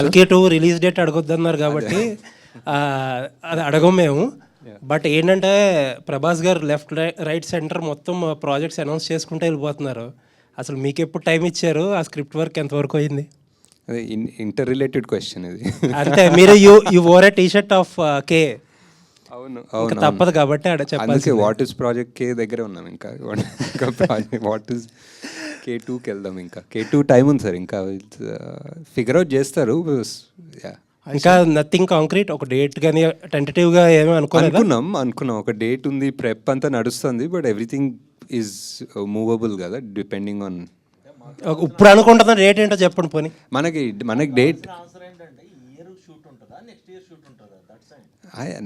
కల్కి 2 release date అడగొద్దన్నారు కాబట్టి అది అడగం మేము. బట్ ఏంటంటే ప్రభాస్ గారు లెఫ్ట్ రైట్ సెంటర్ మొత్తం ప్రాజెక్ట్స్ అనౌన్స్ చేసుకుంటూ వెళ్ళిపోతున్నారు. అసలు మీకు ఎప్పుడు టైం ఇచ్చారు? ఆ స్క్రిప్ట్ వర్క్ ఎంతవరకు అయింది? అదే ఇంటర్ రిలేటెడ్ క్వశ్చన్ ఇది. అంటే మీరు you wore a T-shirt off కే. అవును ఇంకా తప్పదు కాబట్టి ఆడ చెప్పాలి. వాట్ ఇస్ ప్రాజెక్ట్ కే దగ్గర ఉన్నాం. ఇంకా ప్రాజెక్ట్ వాట్ ఇస్ K2కి వెళ్దాం. ఇంకా K2 టైం ఉంది సార్. ఇంకా ఫిగర్ అవుట్ చేస్తారు. ఇంకా నథింగ్ కాంక్రీట్, ఒక డేట్ కానీ టెంటేటివ్గా ఏమీ అనుకున్నాం ఒక డేట్ ఉంది, ప్రెప్ అంతా నడుస్తుంది. బట్ ఎవ్రీథింగ్ ఈజ్ మూవబుల్ కదా, డిపెండింగ్ ఆన్. ఇప్పుడు అనుకుంటున్న డేట్ ఏంటో చెప్పండి పోనీ. మనకి డేట్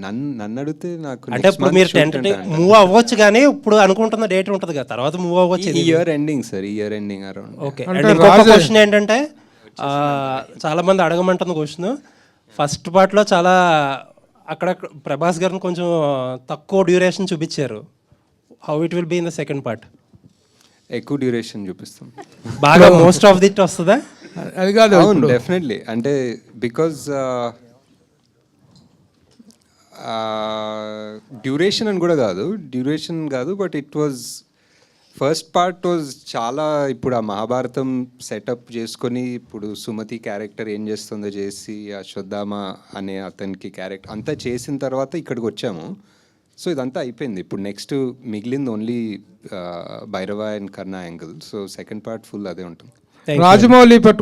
నన్ను అడిగితే నాకు అంటే ఇప్పుడు మీరు టెంటేటివ్ మూవ్ అవ్వచ్చు, కానీ ఇప్పుడు అనుకుంటున్న డేట్ ఉంటుంది కదా, తర్వాత మూవ్ అవ్వచ్చు. Year ending sir, year ending around. Okay. And ఇంకొక క్వశ్చన్ ఏంటంటే, చాలా మంది అడగమంటున్న క్వశ్చన్, ఫస్ట్ పార్ట్లో చాలా అక్కడ ప్రభాస్ గారిని కొంచెం తక్కువ డ్యూరేషన్ చూపించారు. How it will be in the second part? ఎక్కువ డ్యూరేషన్ చూపిస్తాం. బాగా మోస్ట్ ఆఫ్ దిట్ వస్తుందా? అది కాదు, అవును డెఫినెట్లీ. అంటే బికాజ్ డ్యూరేషన్ అని కూడా కాదు, but it was first part was చాలా. ఇప్పుడు ఆ మహాభారతం సెటప్ చేసుకొని, ఇప్పుడు సుమతి క్యారెక్టర్ ఏం చేస్తుందో చేసి, ఆ శ్రద్ధామ అనే అతనికి క్యారెక్టర్ అంతా చేసిన తర్వాత ఇక్కడికి వచ్చాము. సో ఇదంతా అయిపోయింది. ఇప్పుడు నెక్స్ట్ మిగిలింది only Bhairava and Karna angle. So second part full అదే ఉంటుంది. రాజమౌళి